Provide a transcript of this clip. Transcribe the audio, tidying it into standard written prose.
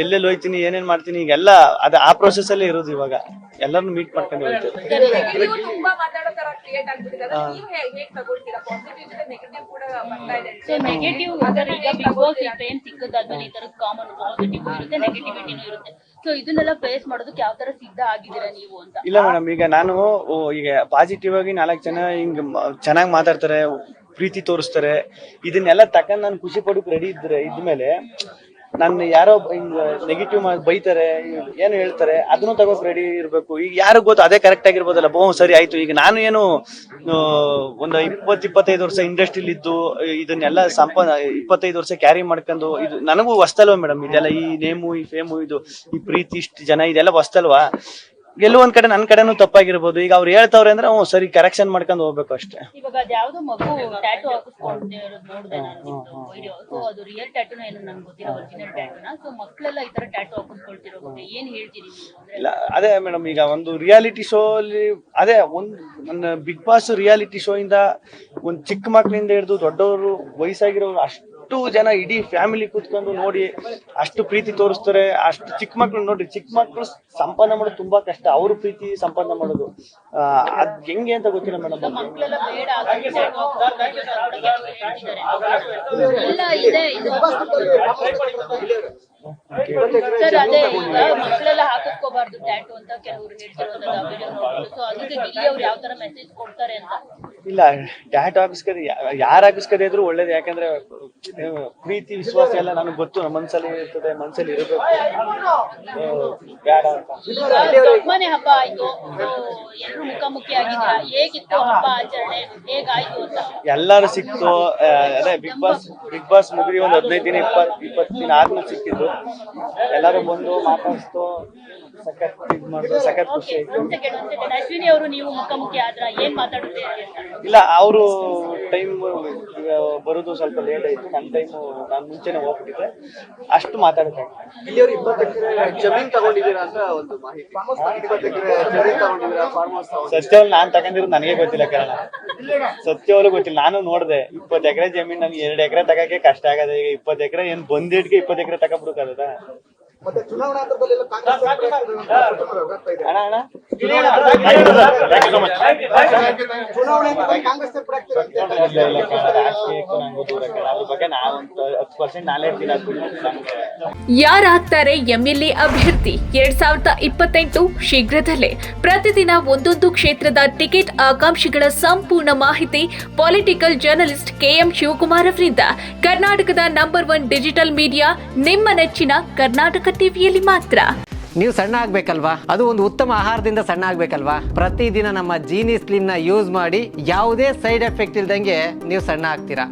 ಎಲ್ಲೆಲ್ಲಿ ಹೋಯ್ತೀನಿ ಏನೇನ್ ಮಾಡ್ತೀನಿ ಈಗೆಲ್ಲ ಅದ ಆ ಪ್ರೊಸೆಸ್ ಅಲ್ಲೇ ಇರೋದು ಇವಾಗ ಎಲ್ಲರನ್ನು ಮೀಟ್ ಮಾಡ್ಕೊಂಡು ಹೋಗ್ತೀವಿ. ನೀವು ತುಂಬಾ ಮಾತಾಡೋ ತರ ಕ್ರಿಯೇಟ್ ಆಗ್ಬಿಟ್ಟಿದೆ. ಅದನ್ನ ನೀವು ಹೇಗೆ ತಗೊಳ್ತೀರಾ? ಪಾಸಿಟಿವ್ ಜೊತೆ ನೆಗೆಟಿವ್ ಕೂಡ ಬರ್ತಾ ಇದೆ. ಸೊ ನೆಗೆಟಿವ್ ಅಂದ್ರೆ ಈಗ ಬಿಗ್ ಬಾಸ್ ಫೇಮ್ ಸಿಕ್ಕದಾದ್ಮೇಲೆ ಈ ತರ ಕಾಮನ್ ಪಾಸಿಟಿವ್ ಇರುತ್ತೆ, ನೆಗೆಟಿವಿಟಿನೂ ಇರುತ್ತೆ. ಸೊ ಇದನ್ನೆಲ್ಲ ಫೇಸ್ ಮಾಡೋದಕ್ಕೆ ಯಾವ ತರ ಸಿದ್ಧ ಆಗಿದ್ದೀರಾ ನೀವು ಅಂತ? ಇಲ್ಲ ಮೇಡಮ್, ಈಗ ನಾನು ಈಗ ಪಾಸಿಟಿವ್ ಆಗಿ 4 ಜನ ಹಿಂಗ್ ಚೆನ್ನಾಗಿ ಮಾತಾಡ್ತಾರೆ, ಪ್ರೀತಿ ತೋರಿಸ್ತಾರೆ, ಇದನ್ನೆಲ್ಲ ತಕೊಂಡ್ ನಾನು ಖುಷಿ ಪಡೋಕ್ ರೆಡಿ ಇದ್ಮೇಲೆ ನನ್ನ ಯಾರೋ ಹಿಂಗ್ ನೆಗೆಟಿವ್ ಬೈತಾರೆ, ಏನು ಹೇಳ್ತಾರೆ, ಅದನ್ನು ತಗೋಕ್ ರೆಡಿ ಇರ್ಬೇಕು. ಈಗ ಯಾರು ಗೊತ್ತು ಅದೇ ಕರೆಕ್ಟ್ ಆಗಿರ್ಬೋದಲ್ಲ. ಸರಿ ಆಯ್ತು. ಈಗ ನಾನು ಏನು ಒಂದು 20-25 ವರ್ಷ ಇಂಡಸ್ಟ್ರಿಲಿ ಇದ್ದು ಇದನ್ನೆಲ್ಲ 25 ವರ್ಷ ಕ್ಯಾರಿ ಮಾಡ್ಕೊಂಡು ಇದು ನನಗೂ ಹೊಸ್ತಲ್ವಾ ಮೇಡಮ್ ಇದೆಲ್ಲ, ಈ ನೇಮು, ಈ ಫೇಮು, ಇದು ಈ ಪ್ರೀತಿ, ಇಷ್ಟು ಜನ, ಇದೆಲ್ಲ ಹೊಸ್ತಲ್ವಾ. ಎಲ್ಲೋ ಒಂದ್ ಕಡೆ ನನ್ನ ಕಡೆನೂ ತಪ್ಪಾಗಿರ್ಬೋದು. ಈಗ ಅವ್ರು ಹೇಳ್ತಾವ್ರೆ ಅಂದ್ರೆ ಸರಿ ಕರೆಕ್ಷನ್ ಮಾಡ್ಕೊಂಡು ಹೋಗ್ಬೇಕು ಅಷ್ಟೇ. ಇವಾಗ ಅದ್ಯಾವ್ದೋ ಮಗು ಟ್ಯಾಟೂ ಹಾಕಿಸ್ಕೊಂಡಿರೋದು ನೋಡಿದೆ ನಾನು ವಿಡಿಯೋ. ಸೊ ಅದು ರಿಯಲ್ ಟ್ಯಾಟೂನ ಏನು ನನ್ಗೆ ಗೊತ್ತಿಲ್ಲ, ಒರಿಜಿನಲ್ ಟ್ಯಾಟೂನ. ಸೊ ಮಕ್ಕಳೆಲ್ಲ ಈ ತರ ಟ್ಯಾಟೂ ಹಾಕಿಸ್ಕೊಳ್ತಿರೋ ಬಗ್ಗೆ ಏನ್ ಹೇಳ್ತೀರಿ ನೀವು? ಇಲ್ಲ ಅದೇ ಮೇಡಮ್, ಈಗ ಒಂದು ರಿಯಾಲಿಟಿ ಶೋ ಅಲ್ಲಿ ಅದೇ ನನ್ನ ಬಿಗ್ ಬಾಸ್ ರಿಯಾಲಿಟಿ ಶೋ ಇಂದ ಒಂದ್ ಚಿಕ್ಕ ಮಕ್ಳಿಂದ ಹಿಡಿದು ದೊಡ್ಡವರು, ವಯಸ್ಸಾಗಿರೋರು, ಅಷ್ಟು ಜನ ಇಡೀ ಫ್ಯಾಮಿಲಿ ಕೂತ್ಕೊಂಡು ನೋಡಿ ಅಷ್ಟು ಪ್ರೀತಿ ತೋರಿಸ್ತಾರೆ. ಅಷ್ಟು ಚಿಕ್ಕ ಮಕ್ಳು ನೋಡ್ರಿ, ಚಿಕ್ಕ ಮಕ್ಳು ಸಂಪಾದನೆ ಮಾಡೋದು ತುಂಬಾ ಕಷ್ಟ. ಅವ್ರ ಪ್ರೀತಿ ಸಂಪಾದನೆ ಮಾಡೋದು ಅದ್ ಹೆಂಗೆ ಅಂತ ಗೊತ್ತಿಲ್ಲ ಮೇಡಮ್. ಮಕ್ಕಳೆಲ್ಲ ಬೇಡ ಎಲ್ಲ ಇದೆ ಸರ್. ಅದೇ ಈಗ ಮಕ್ಕಳೆಲ್ಲ ಹಾಕಿಸ್ಕೋಬಾರ್ದು ಟ್ಯಾಟೂ ಅಂತ ಕೆಲವರು ಹೇಳ್ತಿರೋದಲ್ಲ ವಿಡಿಯೋ ನೋಡ್ಬೋದು. ಸೊ ಅದಕ್ಕೆ ಗಿಲ್ಲಿ ಅವ್ರು ಯಾವ ತರ ಮೆಸೇಜ್ ಕೊಡ್ತಾರೆ ಅಂತ? ಇಲ್ಲ, ಟ್ಯಾಟೂ ಹಾಕಿಸ್ಕದೆ ಯಾರು ಹಾಕಿಸ್ಕದೆ ಇದ್ರು ಒಳ್ಳೇದು. ಯಾಕಂದ್ರೆ ಪ್ರೀತಿ ವಿಶ್ವಾಸ ಎಲ್ಲ ನನಗೆ ಗೊತ್ತು, ನಮ್ಮ ಮನ್ಸಲ್ಲಿ ಇರ್ತದೆ, ಮನ್ಸಲ್ಲಿ ಇರಬೇಕು, ಬೇಡ ಅಂತ. ಮನೆ ಹಬ್ಬ ಆಯ್ತು, ಎಲ್ರು ಮುಖಾಮುಖಿ ಆಗಿದ್ರ, ಹೇಗಿತ್ತು ಹಬ್ಬ ಆಚರಣೆ, ಹೇಗಾಯ್ತು ಅಂತ? ಎಲ್ಲಾರು ಸಿಕ್ತು. ಅದೇ ಬಿಗ್ ಬಾಸ್ ಮುಗಿದಿ ಒಂದು 15 ದಿನ 20 ದಿನ ಆದ್ಮೇಲೆ ಸಿಕ್ಕಿದ್ರು. ಎಲ್ಲಾರು ಬಂದು ಮಾತಾಡ್ಸ್ತು, ಸಖತ್ ಇದ್ ಮಾಡಿದ್ರು, ಸಖತ್ ಖುಷಿ ಆಯ್ತು. ಅಶ್ವಿನಿ ಅವರು ನೀವು ಮುಖಾಮುಖಿ ಆದ್ರ ಏನ್ ಮಾತಾಡುತ್ತೇವೆ? ಇಲ್ಲ, ಅವರು ಟೈಮ್ ಬರೋದು ಸ್ವಲ್ಪ ಲೇಟ್ ಆಯ್ತು. ನನ್ನ ಟೈಮು ನಾನು ಮುಂಚೆನೆ ಹೋಗ್ಬಿಟ್ಟಿದ್ದೆ, ಅಷ್ಟು ಮಾತಾಡ್ತಾರೆ. ಇಲ್ಲಿಯವರು 20 ಎಕರೆ ಜಮೀನ್ ತಗೊಂಡಿದ್ದೀರಾ ಅಂತ ಒಂದು ಮಾಹಿತಿ. 20 ಎಕರೆ ಜಮೀನ್ ತಗೊಂಡಿದ್ದೀರಾ ಫಾರ್ಮ್ ಹೌಸ್? ಸತ್ಯವಲ್ಲಿ ನಾನ್ ತಗೊಂಡಿರೋದು ನನಗೆ ಗೊತ್ತಿಲ್ಲ ಕಾರಣ, ಸತ್ಯವಲ್ಲೂ ಗೊತ್ತಿಲ್ಲ. ನಾನು ನೋಡಿದೆ 20 ಎಕರೆ ಜಮೀನ್ ನಮ್ಗೆ 2 ಎಕರೆ ತಗಕ್ಕೆ ಕಷ್ಟ ಆಗದೆ. ಈಗ 20 ಎಕರೆ ಏನ್ ಬಂದಿಟ್ಗೆ 20 ಎಕರೆ ತಗೊಂಡ್ಬಿಡುತ್ತದ. ಮತ್ತೆ ಚುನಾವಣಾ ಹಂತದಲ್ಲೆಲ್ಲ ಕಾಂಗ್ರೆಸ್ ಅಣ್ಣ ಅಣ್ಣ ಚುನಾವಣೆ ಕಾಂಗ್ರೆಸ್ ಅದ್ರ ಬಗ್ಗೆ ನಾವೊಂದು 10% ನಾಲೆಡ್ಜ್ ಇಲ್ಲ. ಯಾರಾಗ್ತಾರೆ ಎಂಎಲ್ಎ ಅಭ್ಯರ್ಥಿ 2028 ಶೀಘ್ರದಲ್ಲೇ. ಪ್ರತಿದಿನ ಒಂದೊಂದು ಕ್ಷೇತ್ರದ ಟಿಕೆಟ್ ಆಕಾಂಕ್ಷಿಗಳ ಸಂಪೂರ್ಣ ಮಾಹಿತಿ ಪೊಲಿಟಿಕಲ್ ಜರ್ನಲಿಸ್ಟ್ KM ಶಿವಕುಮಾರ್ ಅವರಿಂದ. ಕರ್ನಾಟಕದ ನಂಬರ್ 1 ಡಿಜಿಟಲ್ ಮೀಡಿಯಾ ನಿಮ್ಮ ನೆಚ್ಚಿನ ಕರ್ನಾಟಕ ಟಿವಿಯಲ್ಲಿ ಮಾತ್ರ. ನೀವು ಸಣ್ಣ ಆಗ್ಬೇಕಲ್ವಾ? ಅದು ಒಂದು ಉತ್ತಮ ಆಹಾರದಿಂದ ಸಣ್ಣ ಆಗ್ಬೇಕಲ್ವಾ? ಪ್ರತಿದಿನ ನಮ್ಮ ಜೀನಿ ಸ್ಲಿಮ್ ನ ಯೂಸ್ ಮಾಡಿ ಯಾವುದೇ ಸೈಡ್ ಎಫೆಕ್ಟ್ ಇಲ್ದಂಗೆ ನೀವು ಸಣ್ಣ ಆಗ್ತೀರಾ.